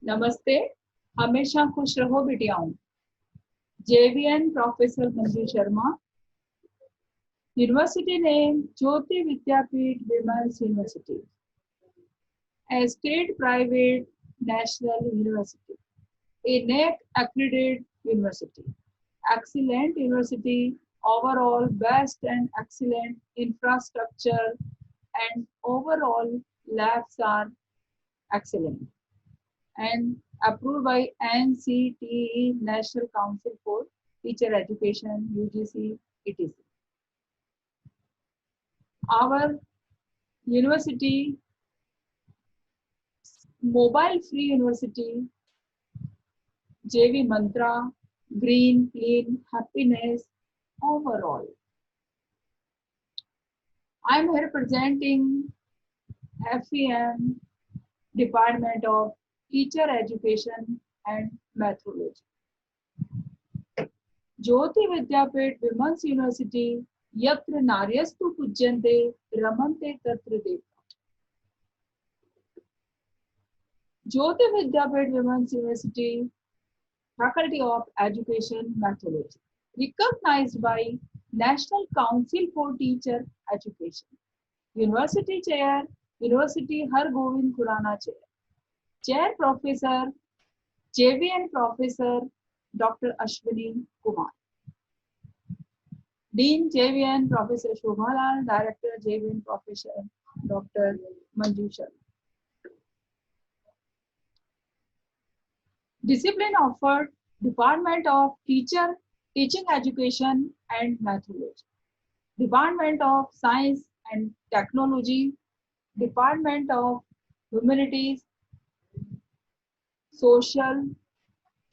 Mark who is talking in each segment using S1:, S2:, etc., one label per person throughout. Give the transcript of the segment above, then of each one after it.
S1: नमस्ते। हमेशा खुश रहो बिटियाओं। JVN professor Manju Sharma. University name Jyoti Vidyapeeth women's university, a state private national university, a NAC accredited university, excellent university, overall best and excellent infrastructure, and overall labs are excellent, and approved by NCTE, National Council for Teacher Education, UGC, etc. Our university, mobile free university, JV Mantra, green, clean, happiness, overall. I'm here presenting FEM, Department of Teacher Education and Methodology. Jyoti Vidyapeeth women's university यत्र नार्यस्तु पूज्यन्ते रमन्ते तत्र देवता. Jyoti Vidyapeeth women's university Faculty of Education Methodology, recognized by National Council for Teacher Education. University Chair, University Hargobind Khurana Chair. Chair Professor, JVN Professor Dr. Ashwini Kumar. Dean JVN Professor Shobhalal, Director JVN Professor Dr. Manju Sharma. Discipline offered: Department of Teaching Education and Methodology, Department of Science and Technology, Department of Humanities, Social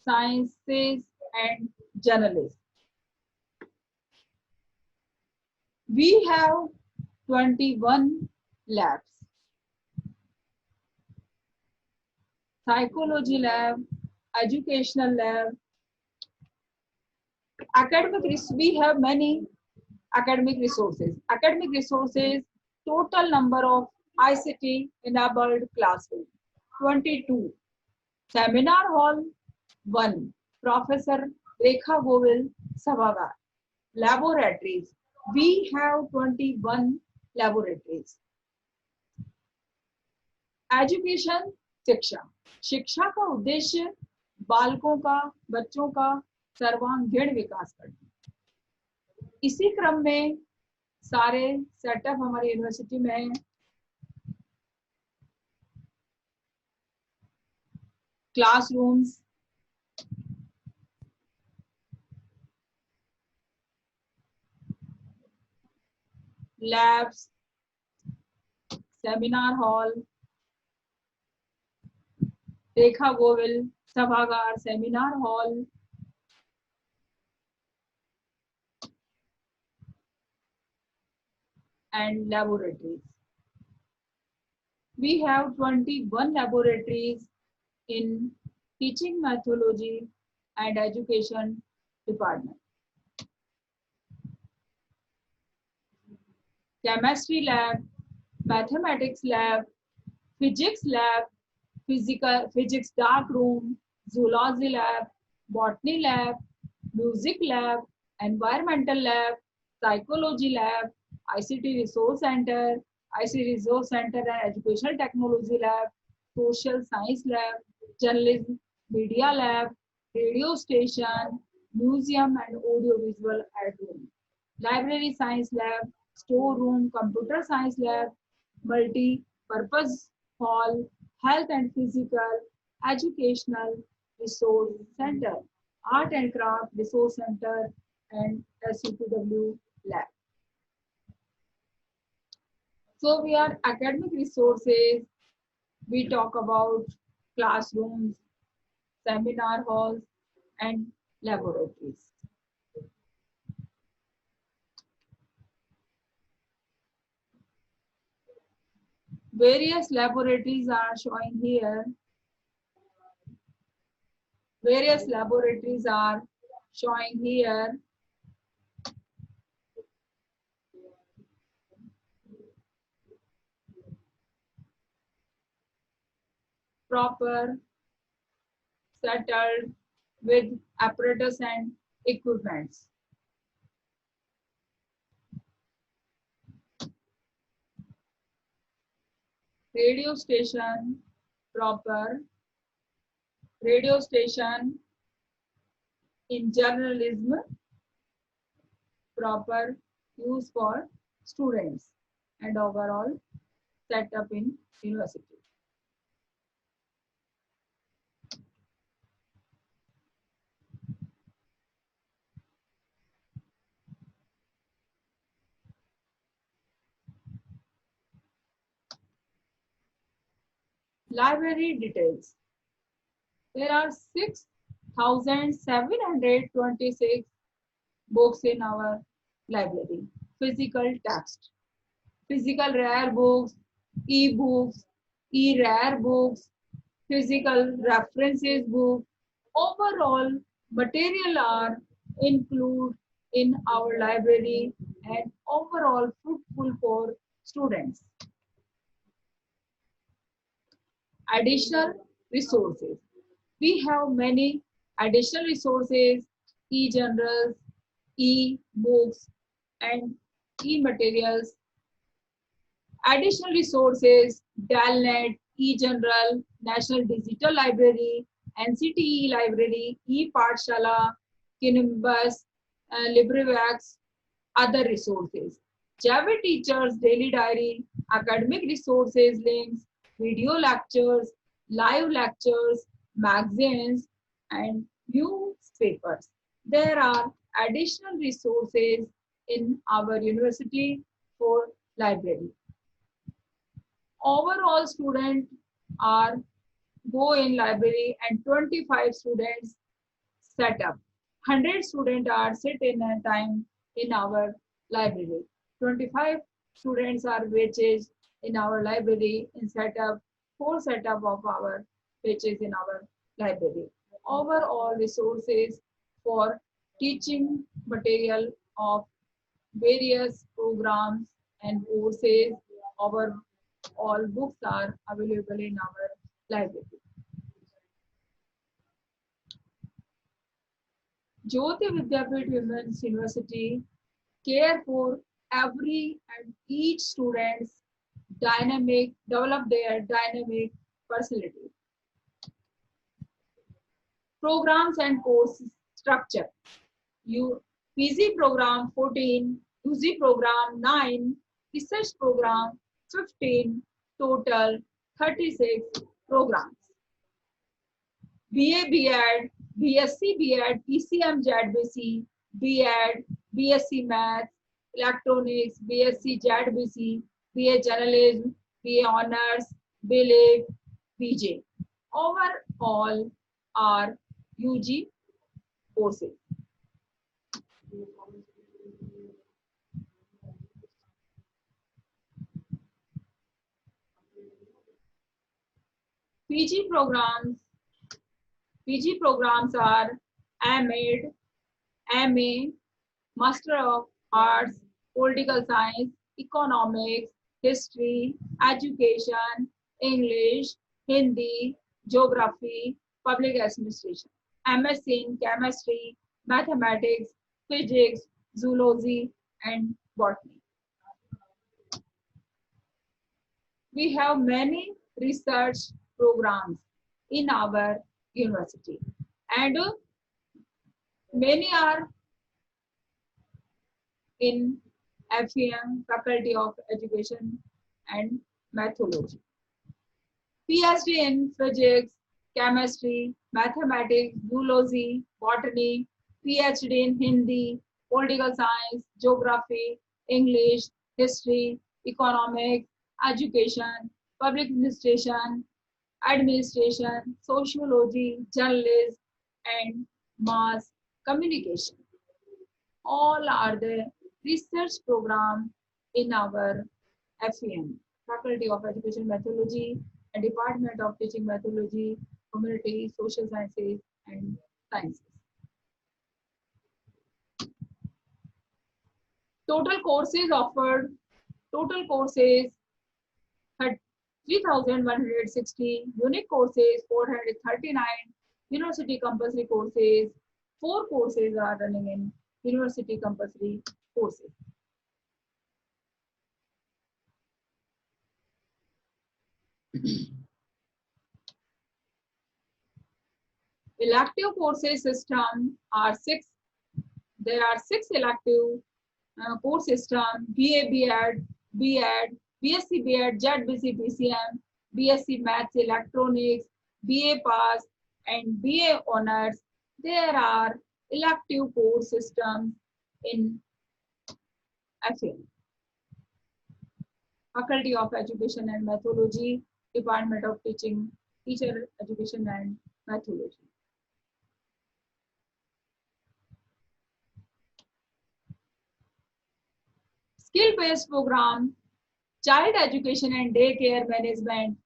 S1: Sciences and Journalism. We have 21 labs. Psychology lab, educational lab, we have many academic resources. Academic resources, total number of ICT enabled classroom 22. Seminar hall 1. Professor Rekha Govil Sabhagar. Laboratories, we have 21 laboratories. Education, शिक्षा. शिक्षा का उद्देश्य बालकों का, बच्चों का सर्वांगीण विकास करना. इसी क्रम में सारे सेटअप हमारी यूनिवर्सिटी में है. क्लासरूम्स, लैब्स, सेमिनार हॉल, रेखा गोविल सभागार seminar hall, and laboratories. We have 21 laboratories in teaching methodology and education department. Chemistry lab, mathematics lab, physics lab, physics dark room, zoology lab, botany lab, music lab, environmental lab, psychology lab, ICT resource center, ICT resource center and educational technology lab, social science lab, journalism, media lab, radio station, museum and audiovisual art room, library science lab, store room, computer science lab, multi-purpose hall, health and physical educational resource center, art and craft resource center, and SUPW lab. So we are academic resources. We talk about classrooms, seminar halls, and laboratories. Various laboratories are showing here. Various laboratories are showing here. Proper settled with apparatus and equipments. Radio station, proper radio station in journalism, proper use for students and overall setup in university. Library details. There are 6,726 books in our library. Physical text, physical rare books, e-books, e-rare books, physical references book. Overall material are included in our library and overall fruitful for students. Additional resources. We have many additional resources, e-journals, e-books, and e-materials. Additional resources, DALNet, e-journal, National Digital Library, NCTE Library, e-Pathshala, Kinimbus, LibriVox, other resources. Java Teachers Daily Diary, academic resources links, video lectures, live lectures, magazines, and newspapers. There are additional resources in our university for library. Overall students are go in library and 25 students set up. 100 students are sit in a time in our library. 25 students are batches in our library in setup, 4 setup of our batches in our library. Overall resources for teaching material of various programs and courses. Our all books are available in our library. Jyoti Vidyapeeth Women's University care for every and each student's develop their dynamic personality. Programs and course structure. PG program 14, UG program 9, research program 15, total 36 programs. BA, BEd, BSc, BEd, PCM, JADBC, BEd, BSc Math, Electronics, BSc, JADBC, BA Journalism, BA Honors, BLib, BJ. Overall are UG courses. PG programs are AMEd, MA, Master of Arts, Political Science, Economics, History, Education, English, Hindi, Geography, Public Administration. MSc in Chemistry, Mathematics, Physics, Zoology, and Botany. We have many research programs in our university, and many are in FEM, Faculty of Education and Methodology. PhD in Physics, Chemistry, Mathematics, Zoology, Botany, PhD in Hindi, Political Science, Geography, English, History, Economics, Education, Public Administration, Sociology, Journalism, and Mass Communication. All are the research program in our FEM, Faculty of Education Methodology, and Department of Teaching Methodology, Community, Social Sciences, and Sciences. Total courses offered, total courses 3,160, unique courses 439, University compulsory courses. 4 courses are running in university compulsory courses. Elective courses system are 6. There are 6 elective course system: BA, B.Ed, B.Ed, BSc, B.Ed, JED, BC, BCM, BSc Maths, Electronics, BA Pass, and BA Honors. There are elective course systems in FA. Faculty of Education and Methodology, Department of Teaching, Teacher Education and Methodology. Skill-based program, Child Education and Daycare Management,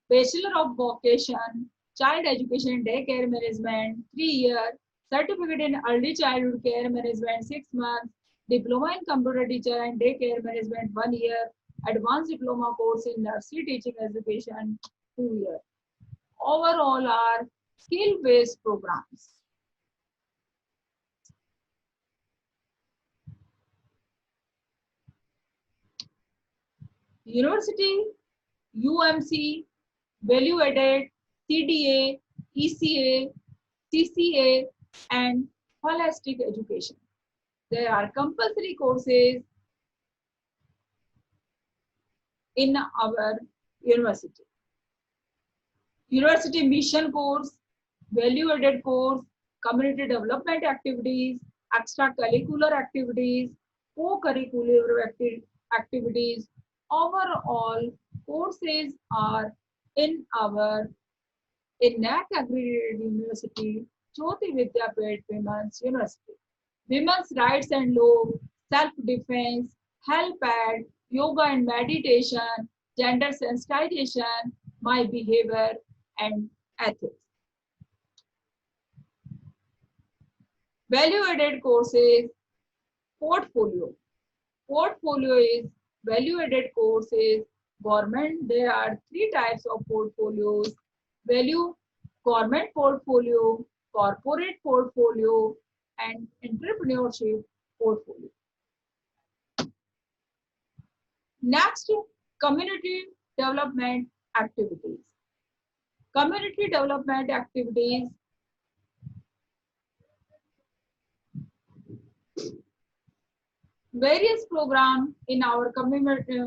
S1: Bachelor of Vocation, Child Education and Daycare Management, 3 years, Certificate in Early Childhood Care Management, 6 months, Diploma in Computer Teacher and Daycare Management, 1 year, Advanced Diploma course in Nursery Teaching Education, 2 years. Overall are skill-based programs. University, UMC, Value Added, CDA, ECA, CCA, and Holistic Education. There are compulsory courses in our university. University mission course, value added course, community development activities, extracurricular activities, co-curricular activities. Overall courses are in our NAAC accredited university, Jyoti Vidyapeth Women's University. Women's rights and law, self-defense, health ed, yoga and meditation, gender sensitization, my behavior, and ethics. Value-added courses, portfolio. Portfolio is value-added courses. Government, there are 3 types of portfolios: government portfolio, corporate portfolio, and entrepreneurship portfolio. Next, community development activities. Community development activities. Various programs in our community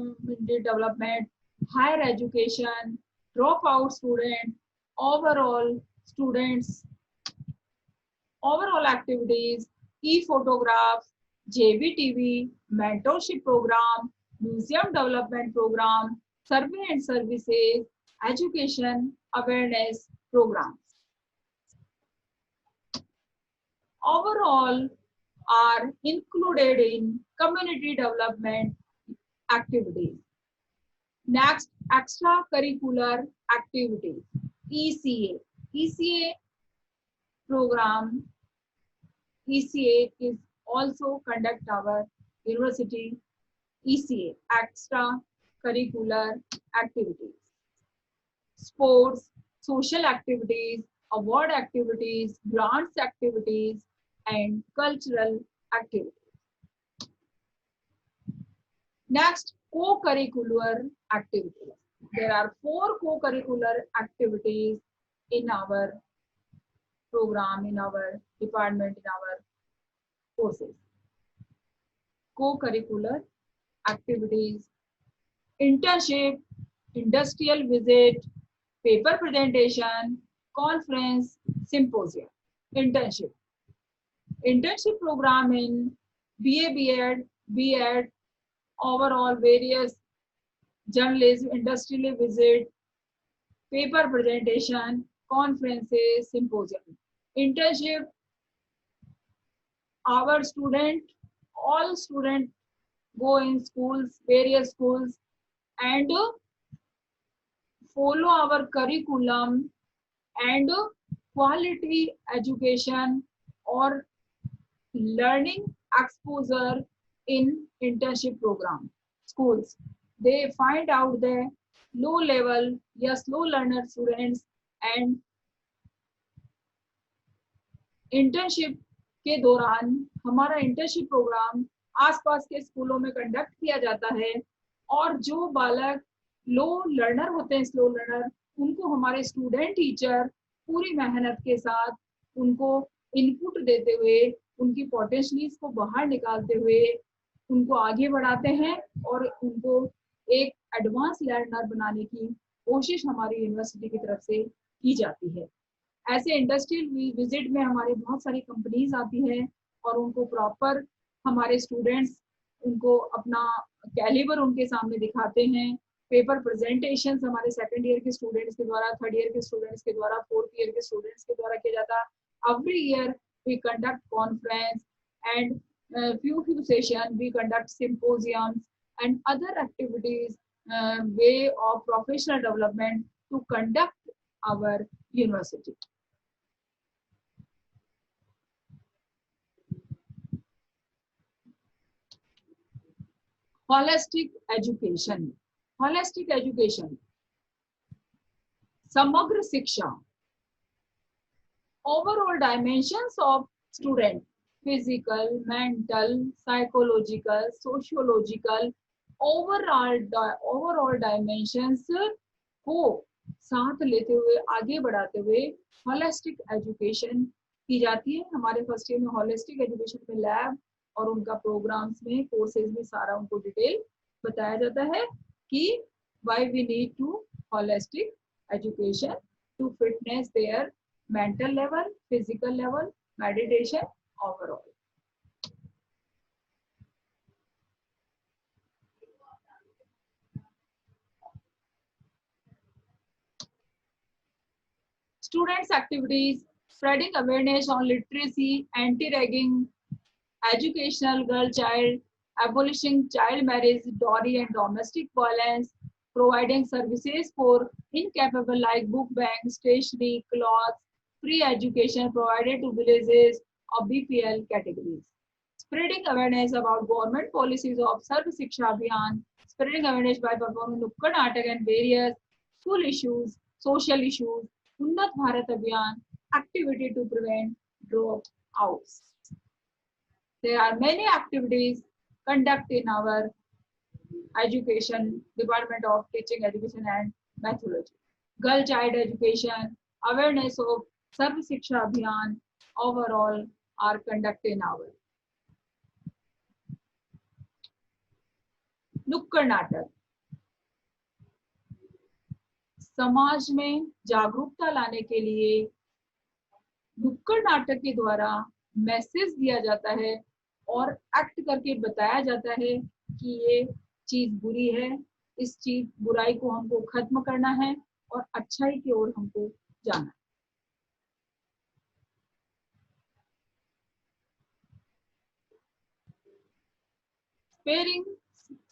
S1: development: higher education, dropout student, overall students, overall activities, e-photographs, JVTV, mentorship program, museum development program, survey and services, education awareness programs. Overall are included in community development activities. Next, extracurricular activities, ECA. ECA program, ECA is also conduct our university ECA, extracurricular activities. Sports, social activities, award activities, grants activities, and cultural activities. Next, co-curricular activities. There are 4 co-curricular activities in our program, in our department, in our courses. Co-curricular activities: internship, industrial visit, paper presentation, conference, symposium. Internship. Internship program in BA, B.Ed, B.Ed, overall various journalism, industrial visit, paper presentation, conferences, symposium. Internship, our student, all students go in schools, various schools, and follow our curriculum and quality education or learning exposure in internship program. Schools, they find out the low level, yes, low learner students and internship के दौरान हमारा internship programme आसपास के स्कूलों में conduct किया जाता है और जो बालक लो लर्नर होते हैं, स्लो लर्नर, उनको हमारे स्टूडेंट टीचर पूरी मेहनत के साथ उनको इनपुट देते हुए, उनकी पोटेंशियल्स को बाहर निकालते हुए उनको आगे बढ़ाते हैं और उनको एक एडवांस लर्नर बनाने की कोशिश हमारी यूनिवर्सिटी की तरफ से की जाती है। ऐसे इंडस्ट्रियल विजिट में हमारे बहुत सारी कंपनीज आती है और उनको प्रॉपर हमारे स्टूडेंट्स उनको अपना कैलिबर उनके सामने दिखाते हैं। पेपर प्रेजेंटेशन हमारे सेकंड ईयर के स्टूडेंट्स के द्वारा, थर्ड ईयर के स्टूडेंट्स के द्वारा, फोर्थ ईयर के स्टूडेंट्स के द्वारा किया जाता है। Every year we conduct conference and few sessions we conduct symposiums and other activities, way of professional development to conduct our university. Holistic education. Holistic education. समग्र शिक्षा. Overall dimensions of student. Physical, mental, psychological, sociological, overall dimensions को साथ लेते हुए आगे बढ़ाते हुए holistic education की जाती है। हमारे फर्स्ट ईयर में होलिस्टिक एजुकेशन में लैब और उनका प्रोग्राम्स में, कोर्सेज में सारा उनको डिटेल बताया जाता है कि why we need to holistic education to fitness their mental level, physical level, meditation overall. Students' activities, spreading awareness on literacy, anti-ragging, educational girl-child, abolishing child marriage, dowry and domestic violence, providing services for incapable like book bank, stationery, clothes, free education provided to villages of BPL categories. Spreading awareness about government policies of Sarv Shiksha Abhiyan, spreading awareness by performing Nukkad Natak and various school issues, social issues, Unnat Bharat Abhiyan, activity to prevent dropouts. There are many activities conducted in our education, Department of Teaching, Education and Methodology. Girl child education, awareness of Sarv Shiksha Abhiyan, overall are conducted in our नुक्कड़ नाटक. समाज में जागरूकता लाने के लिए नुक्कड़ नाटक के द्वारा मैसेज दिया जाता है और एक्ट करके बताया जाता है कि ये चीज बुरी है, इस चीज बुराई को हमको खत्म करना है और अच्छाई की ओर हमको जाना है.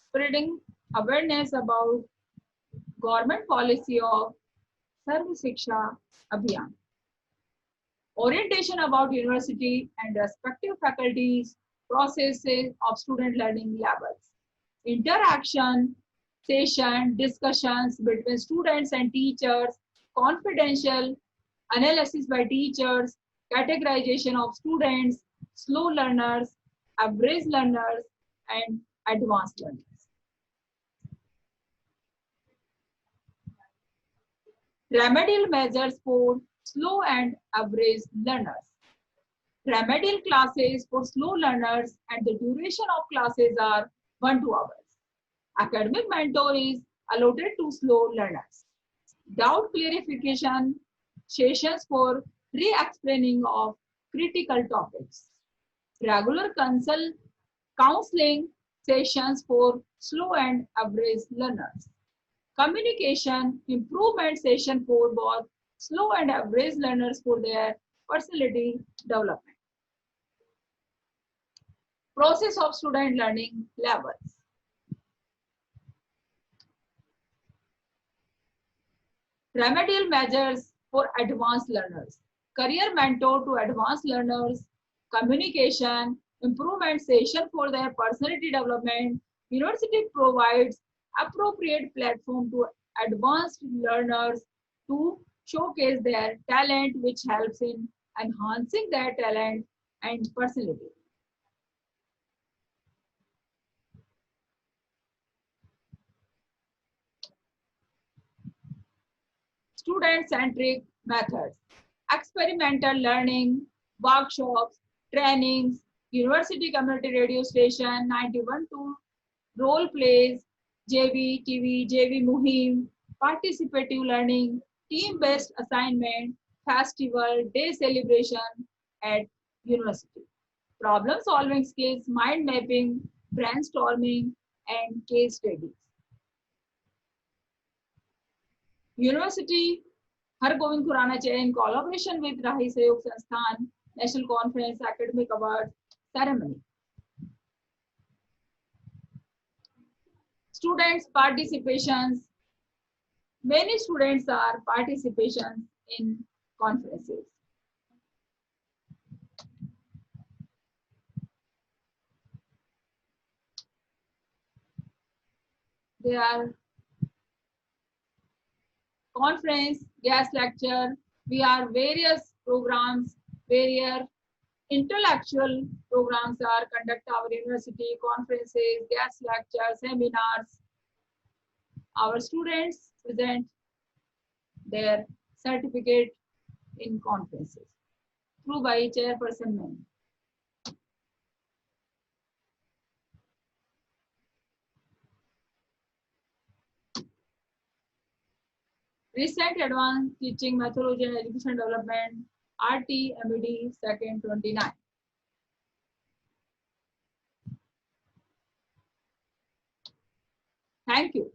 S1: Spreading awareness about government policy of Sarv Shiksha Abhiyan. Orientation about university and respective faculties, processes of student learning levels. Interaction, session, discussions between students and teachers, confidential analysis by teachers, categorization of students, slow learners, average learners, and advanced learners. Remedial measures for slow and average learners. Remedial classes for slow learners and the duration of classes are 1 to 2 hours. Academic mentor is allotted to slow learners. Doubt clarification sessions for re-explaining of critical topics. Regular counseling sessions for slow and average learners. Communication improvement session for both slow and average learners for their personality development. Process of student learning levels. Remedial measures for advanced learners. Career mentor to advanced learners. Communication improvement session for their personality development. University provides appropriate platform to advanced learners to showcase their talent, which helps in enhancing their talent and personality. Student-centric methods, experimental learning, workshops, trainings, university community radio station, 91.2 role plays, JV, TV, JV Muhim, participative learning, team-based assignment, festival, day celebration at university. Problem-solving skills, mind mapping, brainstorming, and case studies. University Hargobind Khurana Chair in collaboration with Rahi Sahayog Sansthan National Conference Academic Awards Ceremony. Students' participations. Many students are participations in conferences. There are conference, guest lecture. We are various programs, various intellectual programs are conduct our university, conferences, guest lectures, seminars. Our students present their certificate in conferences through by chairperson men. Recent Advanced Teaching Methodology and Education Development, RT MED second 29. Thank you.